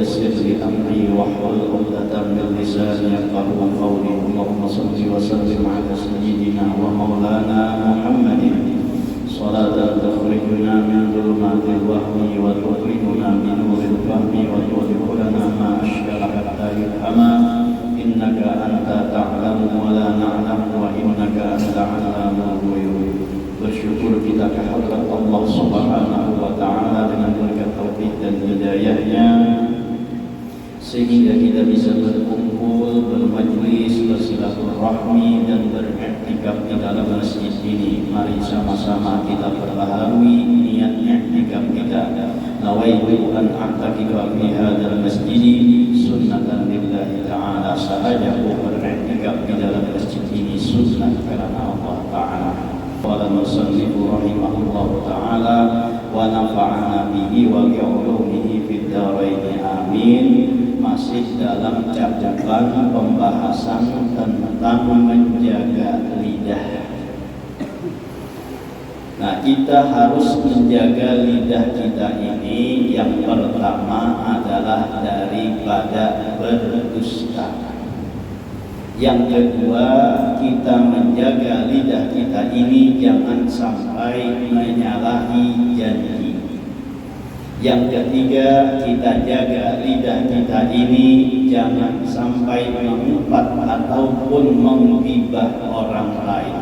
ويسر لي أمري واحلل عقدة من لساني يفقهوا قولي. اللهم صل وسلم على سيدنا ومولانا محمد صلاة تخرجنا من ظلمات الوهم وتخرجنا من نور الفهم وتدخلنا ما أشكل حتى يفهم إنك أنت تعلم ولا نعلم وإنك أنت علام الغيوب. Bersyukur kita kehadrat Allah Subhanahu wa Ta'ala dengan berkat taufik dan hidayahnya, sehingga kita bisa berkumpul, bermajlis, bersilaturahmi dan beriktikaf di dalam masjid ini. Mari sama-sama kita perbaharui niat iktikaf kita. Nawaitu an a'takifa fi hadzal masjid sunnatan lillahi ta'ala. Sahaja beriktikaf di dalam masjid ini sunnah karena Allah Ta'ala. Qala musannifu rahimahullahu ta'ala wa nafa'ana bihi wa bi'ulumihi fid dharain amin. Masih dalam cakupan pembahasan tentang menjaga lidah. Nah, kita harus menjaga lidah kita ini. Yang pertama adalah daripada berdusta. Yang kedua, kita menjaga lidah kita ini jangan sampai menyalahi janji. Yang ketiga, kita jaga lidah kita ini jangan sampai mengumpat ataupun menggibah orang lain.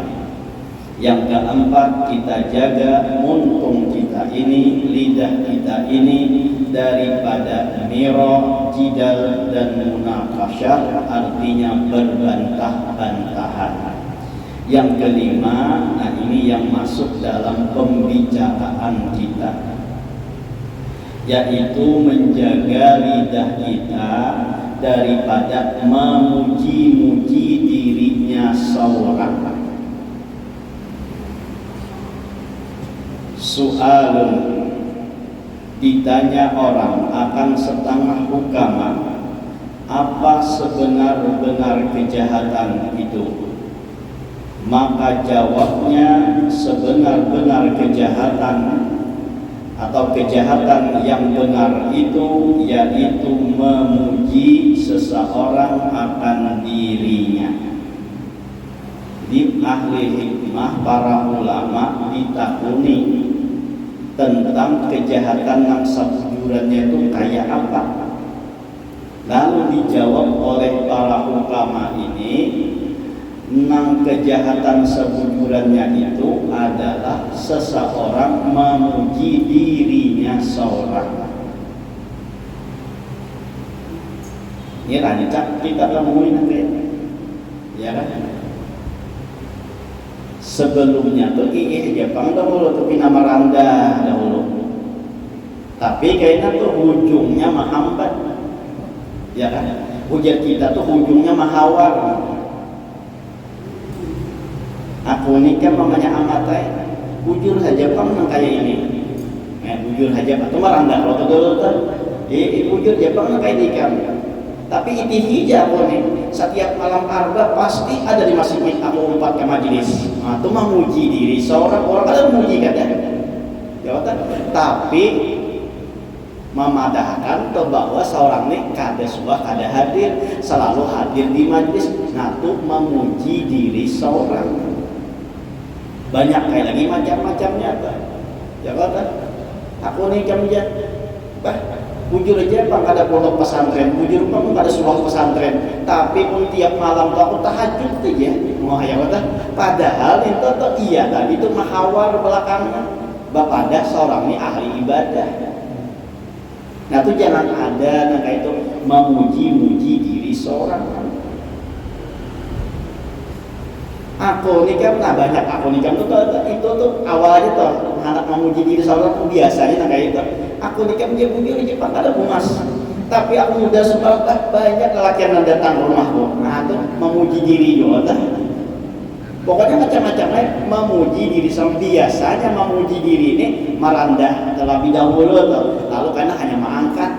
Yang keempat, kita jaga muntung kita ini, lidah kita ini daripada miro, jidal dan munakasyah, artinya berbantah-bantahan. Yang kelima, nah ini yang masuk dalam pembicaraan kita, yaitu menjaga lidah kita daripada memuji-muji dirinya seorang. Soalun, ditanya orang akan setengah hukama, apa sebenar-benar kejahatan itu? Maka jawabnya, sebenar-benar kejahatan atau kejahatan yang benar itu yaitu memuji seseorang akan dirinya. Di ahli hikmah, para ulama ditakuni tentang kejahatan yang sebujurannya itu kayak apa. Lalu dijawab oleh para ulama ini, nang kejahatan sebujurannya itu adalah seseorang memuji dirinya seorang. Ini rancak kita temuin nanti, ya kan? Sebelumnya tuh Jepang dahulu tuh Pina Maranda dahulu, tapi kayaknya tuh ujungnya mahambat, ya kan? Ujar kita tuh ujungnya mahawar. Aku ini kan mamanya amatai, ujur saja Jepang yang kayak ini, ujur saja atau Maranda kalau tuh dulu tuh, ujur Jepang yang kayak ikan. Tapi itu hijab nih, setiap malam arba pasti ada di masjid aku umpat ke majelis. Nah, itu memuji diri seorang orang ada memuji kan ya. Jawatan. Tapi memadahkan bahwa seorang nih kada suah kada hadir, selalu hadir di majelis. Nah, itu memuji diri seorang. Banyak kayak lagi macam-macamnya apa. Jawatan. Aku nih kamu bujur aja Pak, ada pondok pesantren, bujur Pak, ada sebuah pesantren, tapi pun tiap malam tuh aku tahajud aja, mau hayawatan. Padahal itu tuh iya tadi itu mahawar belakangnya, bapak ada seorang ini ahli ibadah. Nah itu jangan ada kayak itu memuji-muji diri seorang. Aku nikah, nah banyak aku nikah itu tuh awalnya tuh anak memuji diri seorang tuh biasanya kayak itu. Aku nikah dia bujur aja Pak, ada bumas. Tapi aku muda sebab banyak lelaki yang datang ke rumahku. Nah itu memuji diri juga. Pokoknya macam-macamnya memuji diri seorang. Biasanya memuji diri ini merendah terlebih dahulu tuh. Lalu karena hanya mengangkat.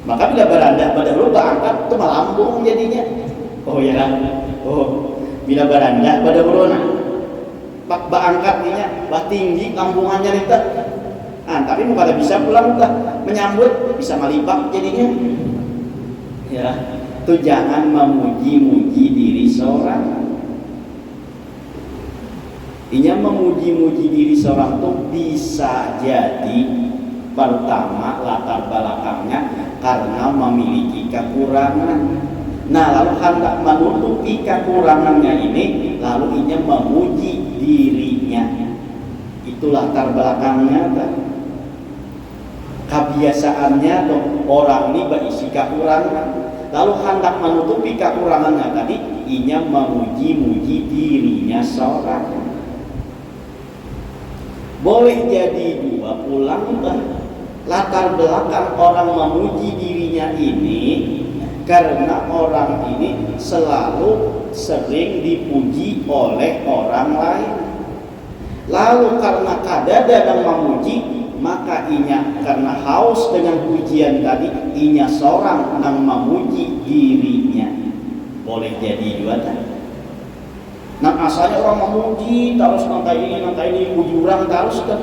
Maka bila berandah pada dulu angkat itu melambung jadinya. Oh ya kan? Oh, bila berandah pada dulu nah. Pak angkat ninya, bah tinggi lambungannya itu. Tapi mau pada bisa pulang udah menyambut, bisa malibak jadinya. Ya, itu jangan memuji-muji diri seorang. Inya memuji-muji diri seorang itu bisa jadi pertama latar belakangnya karena memiliki kekurangan. Nah, lalu hendak menutupi kekurangannya ini, lalu inya memuji dirinya. Itu latar belakangnya. Kebiasaannya tuh orang ini berisi kekurangan. Lalu hendak menutupi kekurangannya tadi, inya memuji-muji dirinya seorang. Boleh jadi dua pulang latar belakang orang memuji dirinya ini karena orang ini selalu sering dipuji oleh orang lain. Lalu karena kadada dan memuji, maka inya karena haus dengan pujian tadi, inya seorang yang memuji dirinya. Boleh jadi dua tadi. Nah, asalnya orang memuji terus nanti ini puji orang terus kan.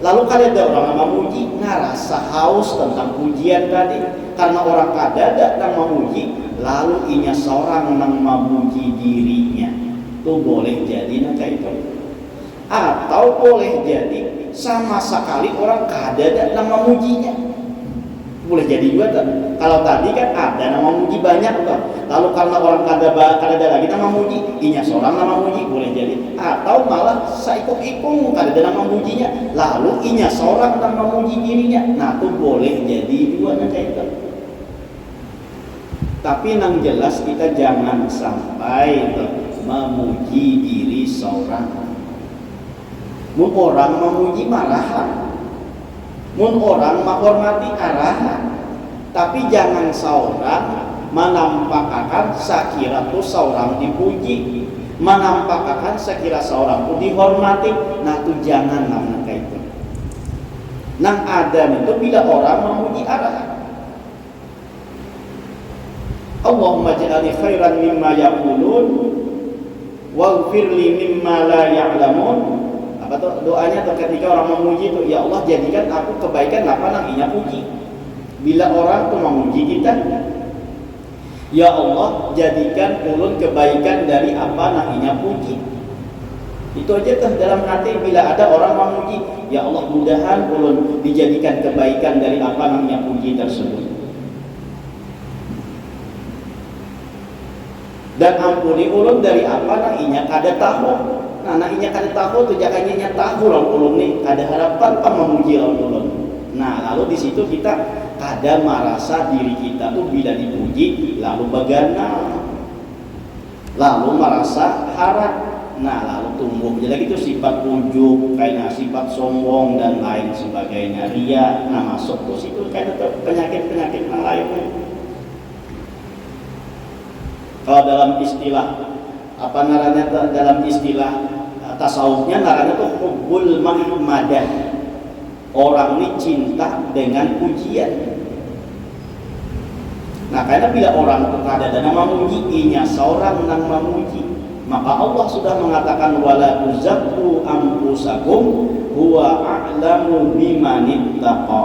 Lalu kadada orang memuji, ngerasa haus tentang pujian tadi karena orang kadada yang memuji, lalu inya seorang yang memuji dirinya. Itu boleh jadi nanti itu. Atau boleh jadi sama sekali orang kadada yang memujinya. Boleh jadi juga kan. Kalau tadi kan ada nama memuji banyak kan. Lalu karena orang kadada lagi nama memuji, inya seorang nama memuji, boleh jadi. Atau malah saikung-ikung kadada nama memujinya, lalu inya seorang nama memuji dirinya. Nah, itu boleh jadi dua kayak itu. Tapi yang jelas kita jangan sampai memuji diri seorang. Mun orang memuji marahan. Mun orang menghormati arahan, tapi jangan seorang menampakkan sekira tu seorang dipuji, menampakkan sekira seorang tu dihormati. Nah, tu jangan namanya kayak itu. Nang ada itu bila orang memuji arahan. Allahumma ja'alni khairan mimma yaqulun waghfirli mimma la ya'lamun. Apa tuh doanya tuh ketika orang memuji tuh, ya Allah jadikan aku kebaikan apa nang inya puji. Bila orang tuh memuji kita, ya Allah jadikan ulun kebaikan dari apa nang inya puji. Itu aja tuh dalam hati bila ada orang memuji, ya Allah mudahan ulun dijadikan kebaikan dari apa nang inya puji tersebut. Dan ampuni ulun dari apa nang inya kada tahu. Nah, inya kada tahu tuh jakanya nya tahu lawan ulun nih, kada harapan pa memuji lawan ulun. Nah, lalu di situ kita kada merasa diri kita tuh bila dipuji lalu bagana. Lalu merasa harap. Nah, lalu tumbuh jadi itu sifat ujub, kayak sifat sombong dan lain sebagainya, ria. Nah, masuk tuh situ kayak penyakit-penyakit lainnya. Kalau dalam istilah apa naranya dalam istilah tasawufnya naranya tuh hubbul mahmadah. Orang ini cinta dengan pujian. Nah, karena bila orang itu kada ada nama memuji, inya seorang yang memuji, maka Allah sudah mengatakan wala tuzakku anfusakum huwa a'lamu bimanittaqa.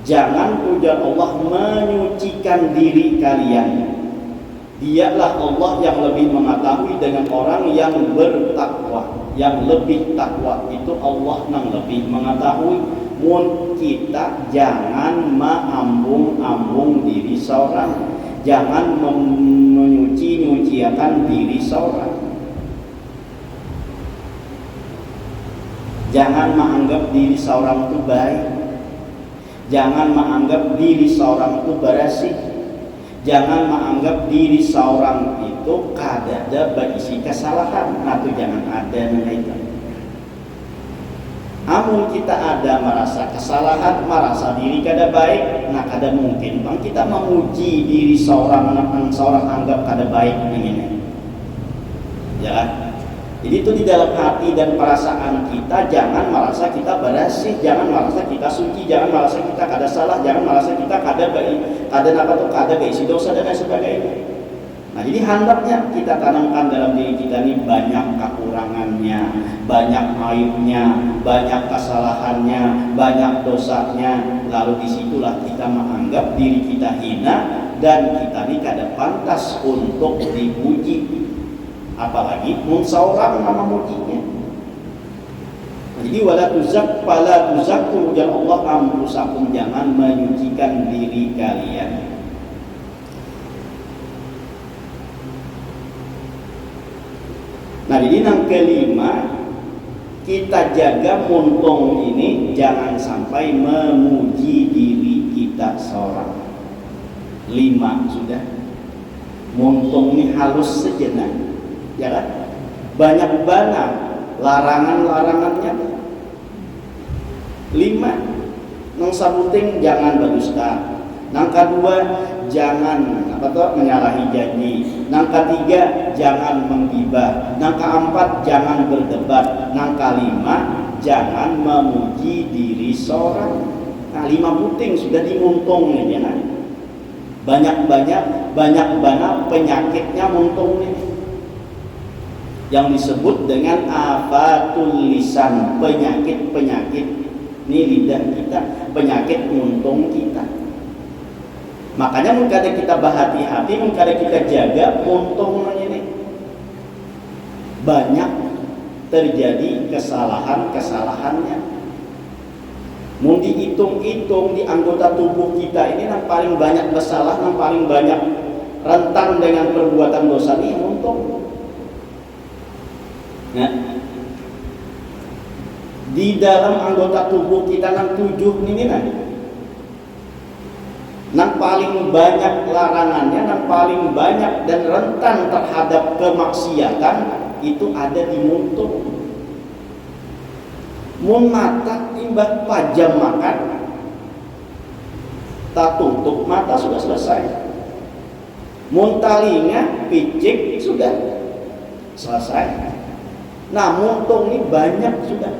Jangan puja Allah menyucikan diri kalian. Dialah Allah yang lebih mengetahui dengan orang yang bertakwa. Yang lebih takwa itu Allah yang lebih mengetahui. Mun kita jangan mengambung-ambung diri seorang, jangan menyuci-nyuciakan diri seorang, jangan menganggap diri seorang itu baik, jangan menganggap diri seorang itu bersih. Jangan menganggap diri seorang itu kadada berisi kesalahan. Nah, itu jangan ada itu. Amun kita ada merasa kesalahan, merasa diri kada baik, nah kada mungkin bang kita memuji diri seorang anggap kada baik ini. Ya. Jadi itu di dalam hati dan perasaan kita, jangan merasa kita bersih, jangan merasa kita suci, jangan merasa kita kada salah, jangan merasa kita kada berisi dosa dan lain sebagainya. Nah, jadi hendaknya kita tanamkan dalam diri kita ini banyak kekurangannya, banyak aibnya, banyak kesalahannya, banyak dosanya. Lalu disitulah kita menganggap diri kita hina dan kita ini kada pantas untuk dipuji. Apalagi seorang nama mujinya. Jadi wala tuzakku ya Allah anfusakum, jangan menyucikan diri kalian. Nah, jadi yang kelima, kita jaga muntung ini jangan sampai memuji diri kita seorang. 5 sudah. Muntung ini halus sejenak, ya kan? Banyak banget larangan-larangannya. 5, nang sabuting jangan berdusta. Nang kedua, jangan menyalahi janji. Nang ketiga, jangan menggibah. Nang keempat, jangan berdebat. Nang kelima, jangan memuji diri seorang. Nah, 5 puting sudah dimuntung ya kan? Banyak penyakitnya muntung ini. Yang disebut dengan afatul lisan, penyakit ini lidah kita, penyakit muntung kita. Makanya mungkin kita berhati-hati, mungkin kita jaga muntung ini. Banyak terjadi kesalahannya. Mau dihitung-hitung di anggota tubuh kita ini yang paling banyak bersalah, yang paling banyak rentan dengan perbuatan dosa ini muntung. Nah, di dalam anggota tubuh kita yang 7 ini yang paling banyak larangannya, yang paling banyak dan rentan terhadap kemaksiatan itu ada di muntung. Mun mata timbang pajam makan, tak tutup mata sudah selesai. Mun talinga picik sudah selesai. Nah, muntung ini banyak sudah.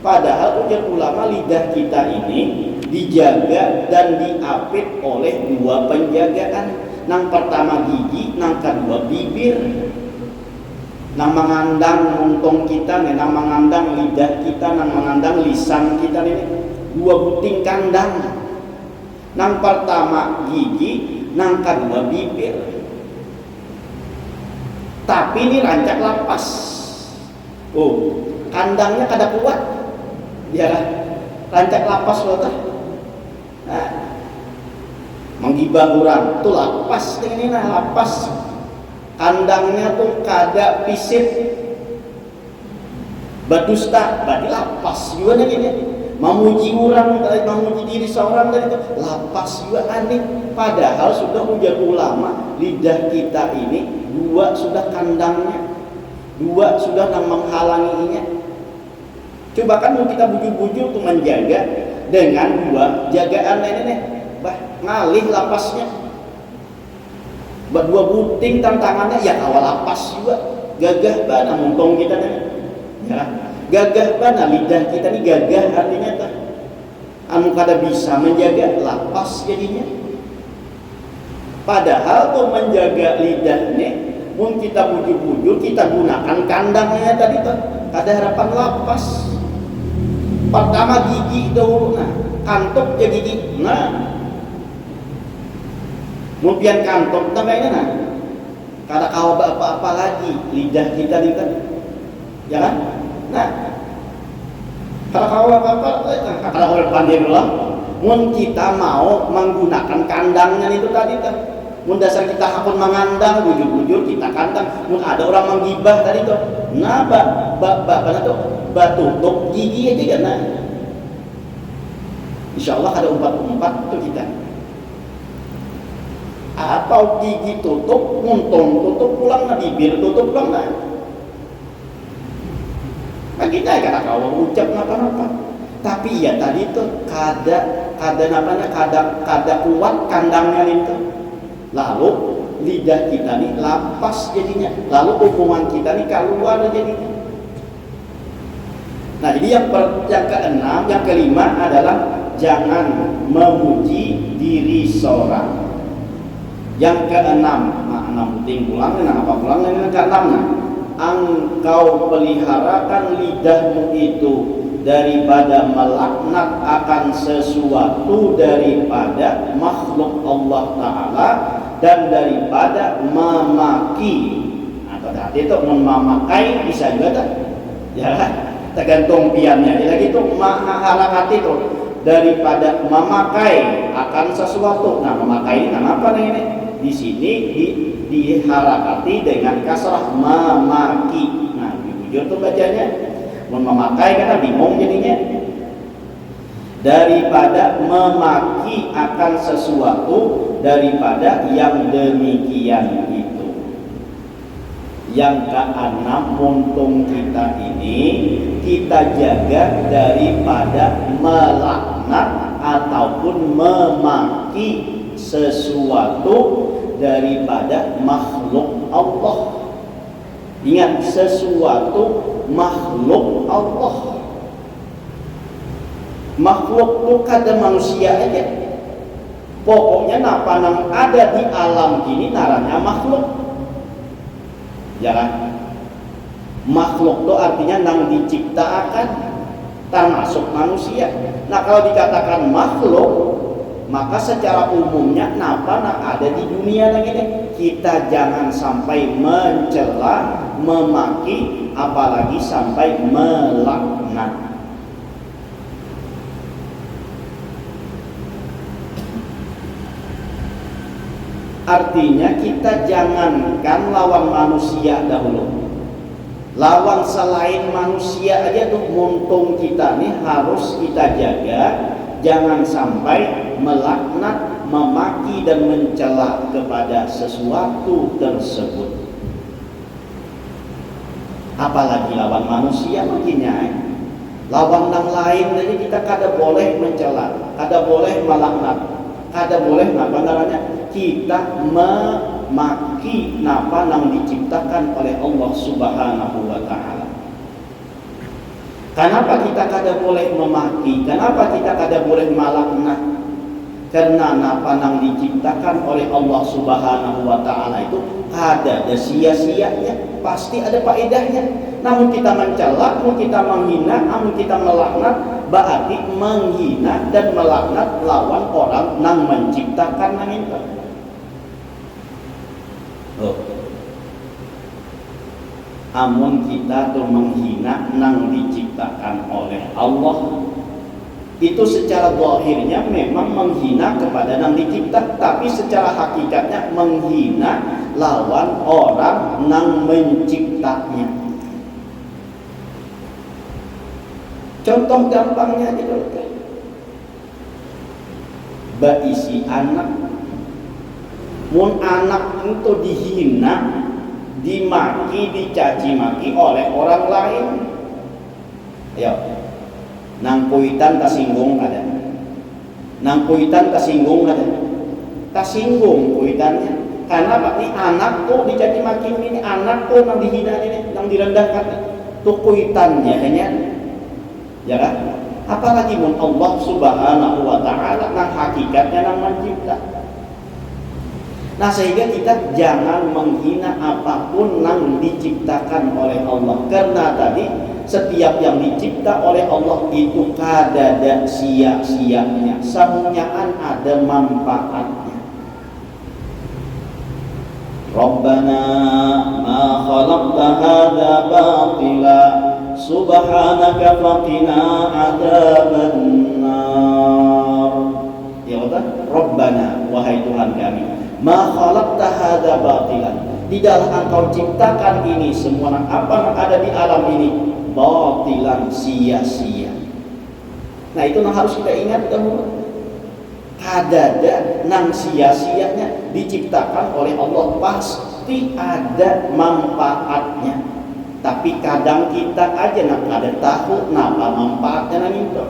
Padahal ujar ulama lidah kita ini dijaga dan diapit oleh 2 penjagaan. Nang pertama gigi, nang kedua bibir. Nang mengandang muntung kita, nang mengandang lidah kita, nang mengandang lisan kita ini 2 buting kandang. Nang pertama gigi, nang kedua bibir. Tapi ini rancak lapas. Oh, kandangnya kada kuat. Ya kan? Rancak lapas loh tah. Nah, menggibah orang tuh lapas ini lapas. Kandangnya tuh kada pisit. Berdusta, berarti lapas juga nih ini. Memuji orang, memuji diri seorang dari itu lapas juga aneh. Padahal sudah ujar ulama, lidah kita ini 2 sudah kandangnya, 2 sudah yang menghalanginya. Coba kan mau kita bujuk-bujuk untuk menjaga dengan 2 jagaan ini nih, ngalih lapasnya. 2 buting tantangannya ya awal lapas juga. Gagah banget muntung kita nih. Ya, gagah banget lidah kita nih, gagah artinya tuh. Anu kada bisa menjaga lapas jadinya. Padahal tuh menjaga lidah nih, mun kita bujuk-bujuk kita gunakan kandangnya tadi tuh. Kada harapan lapas. Pertama gigi dahulu, nah kantuk ya gigi, nah kemudian kantuk namanya, nah kada kau apa-apa lagi lidah kita nih kan, ya kan? Nah kada kau apa-apa, kada kau pandai dulu. Mun kita mau menggunakan kandangnya itu tadi kan, mun dasar kita hakun mengandang, bujur-bujur kita kandang. Mun ada orang menggibah tadi tuh, nah mana tuh tutup gigi aja kan, nah insya Allah ada umpat tuh kita. Atau gigi tutup, muntung tutup pulang, nah bibir tutup pulang, nah kita kata kau ucap apa-apa. Tapi ya tadi tuh kada kuat kandangnya itu. Lalu lidah kita nih lapas jadinya. Lalu hubungan kita nih keluar jadinya. Nah, jadi yang keenam, yang kelima adalah jangan memuji diri seorang. Yang keenam, enam penting pulangnya, apa pulangnya yang keenam? Engkau peliharakan lidahmu itu daripada melaknat akan sesuatu daripada makhluk Allah Ta'ala dan daripada memaki. Nah, berarti itu memakai bisa juga tak? Ya, tergantung piannya. Jadi itu harakat itu daripada memakai akan sesuatu. Nah, memakai ini kenapa ini? Di sini diharakati dengan kasrah memaki. Nah, jujur tuh bacanya. Memakai karena bingung jadinya. Daripada memaki akan sesuatu daripada yang demikian itu. Yang keenam, muntung kita ini kita jaga daripada melaknat ataupun memaki sesuatu daripada makhluk Allah. Ingat, sesuatu makhluk Allah. Makhluk itu kada manusia aja. Pokoknya napa nang ada di alam ini naranya makhluk. Jangan. Makhluk itu artinya nang diciptakan, termasuk manusia. Nah, kalau dikatakan makhluk, maka secara umumnya napa nang ada di dunia ini kita jangan sampai mencela, memaki, apalagi sampai melaknat. Artinya kita jangankan lawan manusia dahulu, lawan selain manusia aja tuh muntung kita nih harus kita jaga, jangan sampai melaknat, memaki dan mencela kepada sesuatu tersebut. Apalagi lawan manusia makinnya, lawan yang lain aja kita kada boleh mencela, kada boleh melaknat, kada boleh apa namanya kita memaki napa yang diciptakan oleh Allah Subhanahu wa Ta'ala. Kenapa kita kada boleh memaki? Kenapa kita kada boleh melaknat? Karena napa yang diciptakan oleh Allah Subhanahu wa Ta'ala itu ada sia-sianya, pasti ada faedahnya. Namun kita mencela, namun kita menghina, namun kita melaknat, berarti menghina dan melaknat lawan orang yang menciptakan nang itu. Amun kita tuh menghina nang diciptakan oleh Allah, itu secara zahirnya memang menghina kepada nang dicipta, tapi secara hakikatnya menghina lawan orang nang menciptanya. Contoh gampangnya gitu, baisi anak, mun anak itu dihina, dimaki, dicaci maki oleh orang lain, ya nang kuitan kasinggung ada, nang kuitan kasinggung ada, kasinggung kuitannya. Karena berarti anak tuh dicaci maki ini, anak tuh nang dihina ini, nang direndahkan, tuh kuitannya hanya, ya kan? Apalagi mun Allah Subhanahu wa Ta'ala nang hakikatnya nang mencipta. Nah, sehingga kita jangan menghina apapun yang diciptakan oleh Allah, karena tadi setiap yang dicipta oleh Allah itu kada ada sia-sianya, semuanya ada manfaatnya. Rabbana ma khalaqta hadza batila subhanaka faqina adzabannar. Ya Allah, Rabbana, wahai Tuhan kami, ma khalaqta hadza batilan, tidaklah engkau ciptakan ini semua apa yang ada di alam ini batilan, sia-sia. Nah, itu yang harus kita ingat dahulu. Ada nang sia-sianya, diciptakan oleh Allah pasti ada manfaatnya. Tapi kadang kita aja nak ada tahu napa manfaatnya nang itu.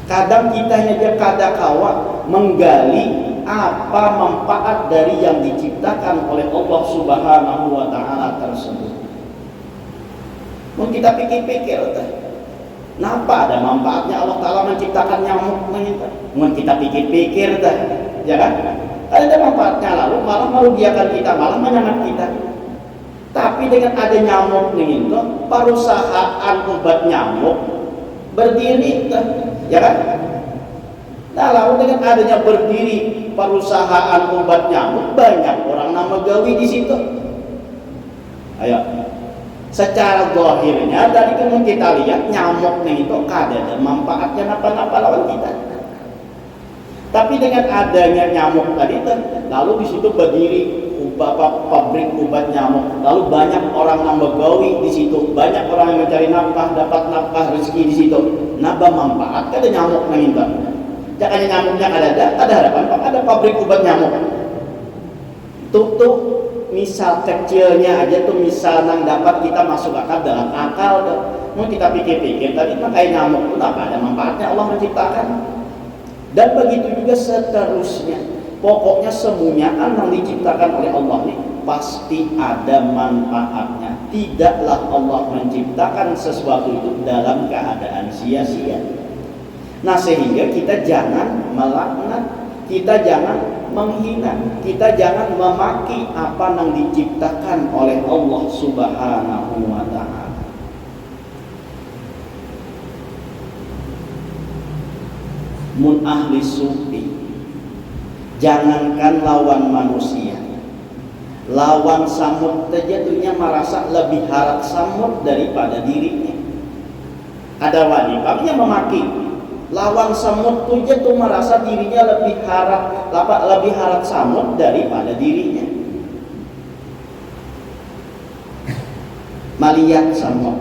Kadang kita aja kada kawa menggali apa manfaat dari yang diciptakan oleh Allah Subhanahu wa Ta'ala tersebut. Mungkin kita pikir-pikir, Napa ada manfaatnya Allah Ta'ala menciptakan nyamuk gitu? Mun kita pikir-pikir dah, ya kan? Ada manfaatnya, lalu malah merugikan kita, malah menyengat kita. Tapi dengan ada nyamuk itu, perusahaan obat nyamuk berdiri, ya kan? Nah, lalu dengan adanya berdiri perusahaan obat nyamuk, banyak orang nama gawi di situ. Ayo, secara zahirnya dari yang kita lihat nyamuk itu ada manfaatnya apa-apa lawan kita. Tapi dengan adanya nyamuk tadi, lalu di situ berdiri pabrik obat nyamuk, lalu banyak orang yang begawi di situ, banyak orang yang mencari nafkah, dapat nafkah rezeki di situ. Napa manfaat kada nyamuk itu? Jangan nyamuknya ada harapan, ada pabrik obat nyamuk. Tuh misal kecilnya aja tuh, misal yang dapat kita masuk akal dalam akal tuh. Mau kita pikir-pikir tadi pakai nyamuk itu apa ada manfaatnya Allah menciptakan. Dan begitu juga seterusnya. Pokoknya semuanya yang diciptakan oleh Allah ini pasti ada manfaatnya. Tidaklah Allah menciptakan sesuatu itu dalam keadaan sia-sia. Nah, sehingga kita jangan melaknat, kita jangan menghina, kita jangan memaki apa yang diciptakan oleh Allah Subhanahu wa ta'ala. Mun ahli sufi, jangankan lawan manusia, lawan samud saja dunia merasa lebih harap samud daripada dirinya. Ada wanita memaki lawan samud tuh merasa dirinya lebih harap samud daripada dirinya. Maliat samud.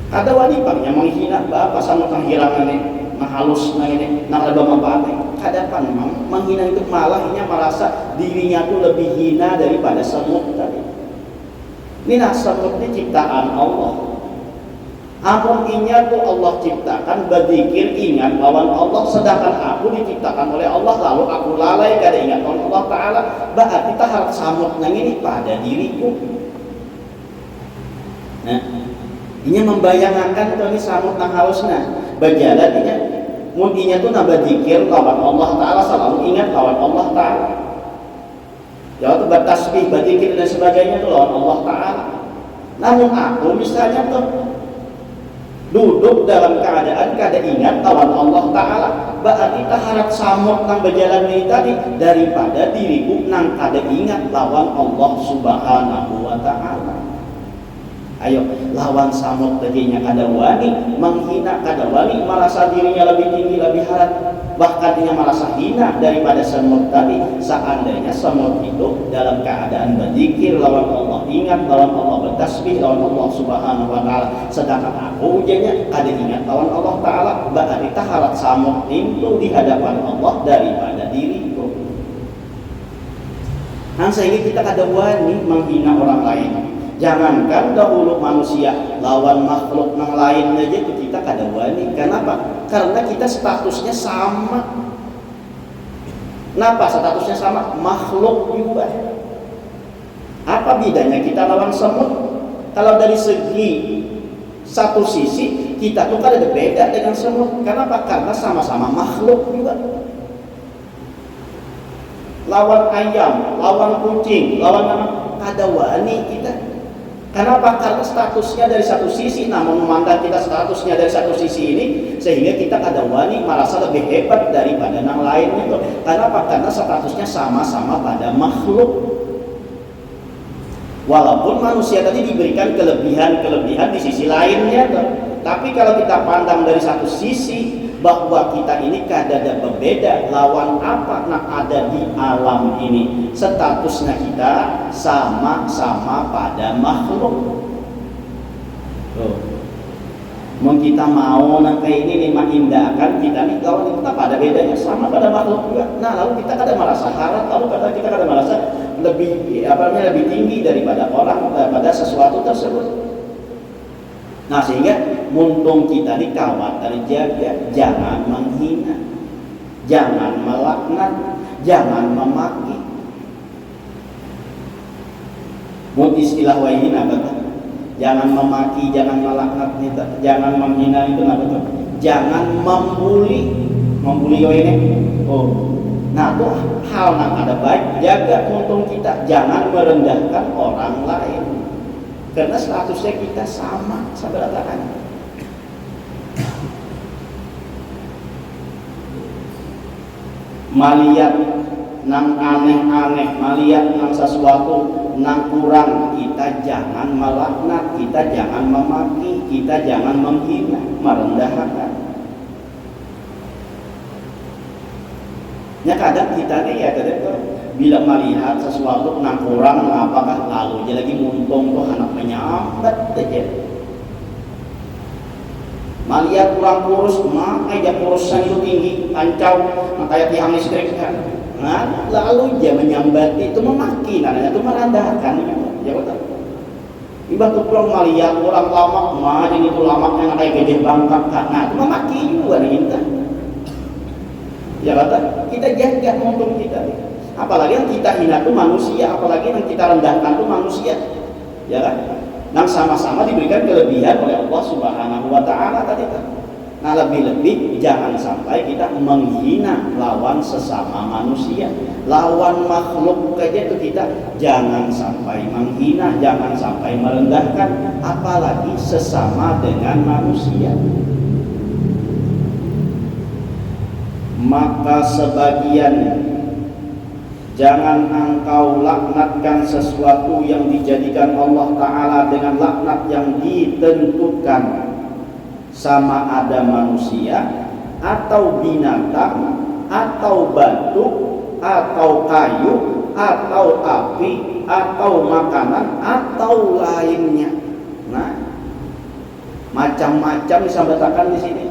Ada wanita yang menghina bapak samud penghilangan ini, mahalus ini, nak lebih membantai. Kadapan memang menghina itu malah merasa dirinya tuh lebih hina daripada samud tadi. Ini samud ini ciptaan Allah. Ampun inya tuh Allah ciptakan, berzikir ingat lawan Allah, sedangkan aku diciptakan oleh Allah, lalu aku lalai kada ingat lawan Allah Ta'ala. Berarti kita harus samut nang ini pada diriku. Nah, ini membayangkan tuh ini samut nang harusnya berjalan inya, mundinya tuh nambah zikir lawan Allah Ta'ala, selalu ingat lawan Allah Ta'ala. Ya tuh bertasbih, berzikir dan sebagainya tuh lawan Allah Ta'ala. Namun aku misalnya tuh duduk dalam keadaan kada ingat lawan Allah Ta'ala, berarti tak harap samuk nang berjalan ini tadi daripada diriku nang kada ingat lawan Allah Subhanahu wa Ta'ala. Ayo, lawan samuk tadinya kada wani, menghina kada wani, merasa dirinya lebih tinggi, lebih harap, bahkan dia merasa hina daripada samuk tadi. Seandainya samuk itu dalam keadaan berzikir lawan Allah, ingat lawan Allah, bertasbih lawan Allah Subhanahu wa Ta'ala, sedangkan aku ujanya kada ingat lawan Allah Ta'ala, berarti tak harap samuk itu di hadapan Allah daripada diriku. Nah, sehingga kita kada wani menghina orang lain. Jangankan dahulu manusia, lawan makhluk yang lain aja itu kita kada wani. Kenapa? Karena kita statusnya sama. Kenapa statusnya sama? Makhluk juga. Apa bedanya kita lawan semut? Kalau dari segi satu sisi kita tuh kada beda dengan semut. Kenapa? Karena sama-sama makhluk juga. Lawan ayam, lawan kucing, lawan kada wani kita. Kenapa? Karena statusnya dari satu sisi, namun memandang kita statusnya dari satu sisi ini, sehingga kita kada wani merasa lebih hebat daripada yang lain itu. Kenapa? Karena statusnya sama-sama pada makhluk. Walaupun manusia tadi diberikan kelebihan-kelebihan di sisi lainnya, tapi kalau kita pandang dari satu sisi, bahwa kita ini kada ada berbeda lawan apa yang ada di alam ini, statusnya kita sama-sama pada makhluk. Mau kita mau nanti ini mengindahkan kita nih, lawan kita pada bedanya sama pada makhluk juga. Nah, lalu kita kada merasa harap, lalu kita kada merasa lebih tinggi daripada orang, daripada sesuatu tersebut. Nah, sehingga muntung kita dikawat terjaga, jangan menghina, jangan melaknat, jangan memaki. Mun istilah wahina kata Jangan memaki, jangan melaknat, jangan menghina itu nah betul. Jangan membuli. Membuli ini. Oh. Nah, itu hal yang ada baik, jaga untung kita, jangan merendahkan orang lain. Karena statusnya kita sama ratakan. Malihat nang aneh-aneh, malihat nang sesuatu nang kurang, kita jangan melaknat, kita jangan memaki, kita jangan menghina, merendahkan. Ya kadang kita nih ya bila melihat sesuatu nang kurang, apakah lalu dia lagi muntung tuh anak menyambat aja. Melihat kurang kurus, aja kurusan itu tinggi, kancau, kayak tiang listrik kan. Nah, lalu dia menyambat itu memaki, namanya itu merendahkan. Ya betul. Ibarat tuh kurang melihat kurang lama, jadi itu lamaknya kayak gede bangkak kan. Nah, itu memaki juga nih kita. Ya kata kita jaga untung kita, apalagi yang kita hina itu manusia, apalagi yang kita rendahkan itu manusia, ya kan? Yang sama-sama diberikan kelebihan oleh Allah Subhanahu Wa Taala tadi kan. Nah lebih-lebih jangan sampai kita menghina lawan sesama manusia, lawan makhluk aja itu kita jangan sampai menghina, jangan sampai merendahkan, apalagi sesama dengan manusia. Maka sebagian jangan engkau laknatkan sesuatu yang dijadikan Allah Ta'ala dengan laknat yang ditentukan, sama ada manusia atau binatang atau batu atau kayu atau api atau makanan atau lainnya. Nah, macam-macam disambatakan di sini.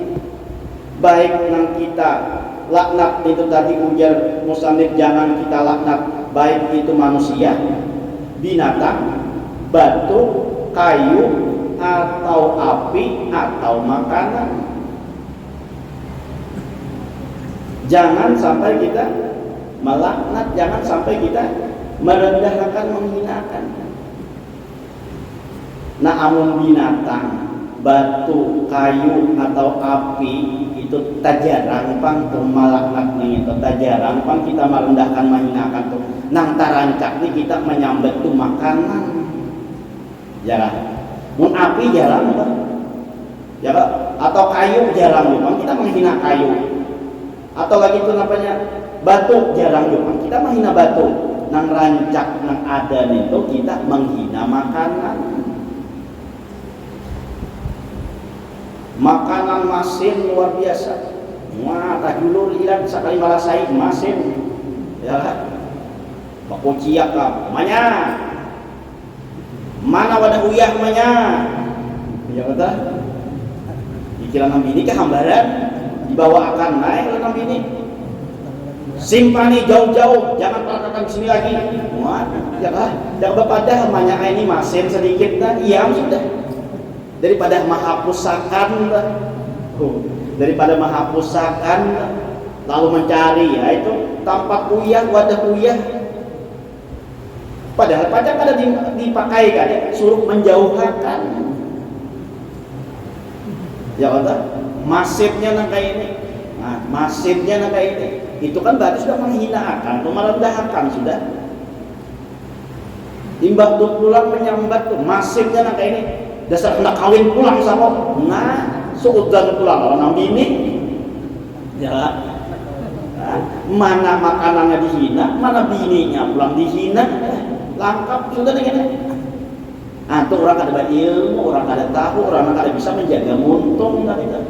Baik yang kita laknat itu tadi ujar musannif, jangan kita laknat, baik itu manusia, binatang, batu, kayu, atau api, atau makanan. Jangan sampai kita melaknat, jangan sampai kita merendahkan, menghinakan. Nah, amun binatang, batu, kayu, atau api itu tajarang pang tuh malaknat nih, itu tajarang pang kita merendahkan, menghinakan tuh. Nang tarancak nih kita menyambet tuh makanan. Jarang. Mun api jarang tuh. Ya atau kayu jarang tuh, kita menghina kayu. Atau lagi itu namanya batu jarang tuh, kita menghina batu. Nang rancak, nang ada nih tuh kita menghina makanan. Makanan masin luar biasa. Wah, tak dulu lihat sekali malasai masin. Ya kan? Baku ciak kah? Manya. Mana wadah uyah manya? Ya kata. Dikira ini kehambaran, dibawa akan naik ke ini. Simpani jauh-jauh, jangan pernah sini lagi. Wah, ya kan? Jangan berpadah manya ini masin sedikit dah, iya sudah. Daripada menghapuskan, lalu mencari, ya itu tampak uyah, wadah uyah. Padahal pajak ada dipakai kan, ya, suruh menjauhkan. Ya kata, masifnya nang kayak ini, nah, masifnya nang kayak ini, itu kan berarti sudah menghinakan, merendahkan sudah. Timbang tuh pulang menyambat tuh, masifnya nang kayak ini. Dasar hendak kawin pulang sama, nah seudan pulang orang bini, ya, mana makanannya dihina, mana bininya pulang dihina, lengkap sudah dengan. Ah, tuh orang ada ilmu, orang ada tahu, orang ada bisa menjaga muntung tadi kan.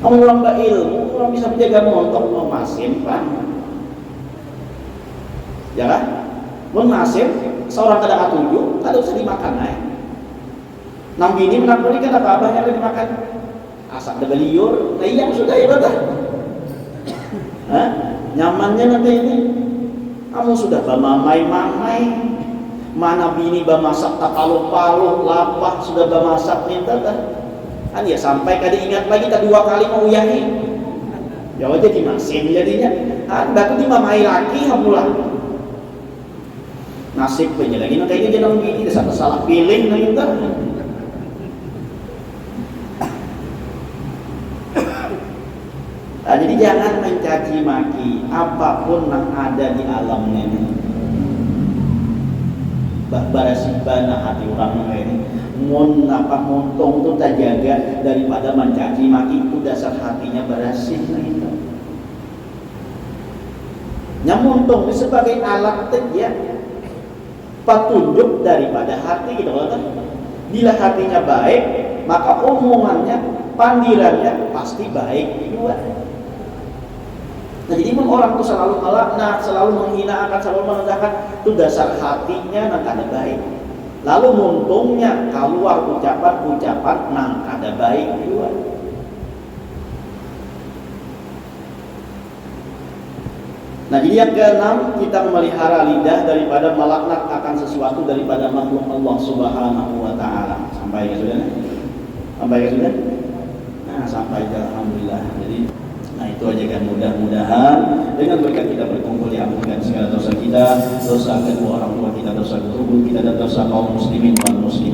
Orang berilmu, orang bisa menjaga muntung, mau masin pan, ya kan? Mau masin, seorang kadang ketujuh, kada usah dimakan naik. Nang bini menakuni kan apa-apa yang dimakan asap ada beliur, nah iya sudah ya betul. Nyamannya nanti ini kamu sudah bamamai-mamai, mana bini bamasak tak palu-palu lapah sudah bamasak minta kan ya sampai kada ingat lagi tak dua kali mau uyahi ya jadi masin jadinya batu dimamai lagi hamulah nasib aja lagi nah kayaknya jangan begini salah pilih nah kita. Nah, jadi jangan mencaci maki apapun yang ada di alam ini. Barasibana hati orang ini montong itu tak jaga daripada mencaci maki itu dasar hatinya barasih nah itu. Nyamuntung sebagai alat ya petunjuk daripada hati gitu kan. Bila hatinya baik maka omongannya pandirannya pasti baik juga. Nah jadi orang itu selalu melaknat, selalu menghina akan, selalu merendahkan itu dasar hatinya nang kada baik. Lalu muntungnya keluar ucapan-ucapan nang kada baik juga. Nah jadi yang keenam kita memelihara lidah daripada melaknat akan sesuatu daripada makhluk Allah Subhanahu wa taala. Sampai ya sudah? Sampai ya sudah? Nah sampai alhamdulillah. Jadi nah itu aja kan mudah-mudahan dengan berkat kita berkumpul diampunkan segala dosa kita, dosa kedua orang tua kita, dosa guru kita dan dosa kaum muslimin wal muslimin.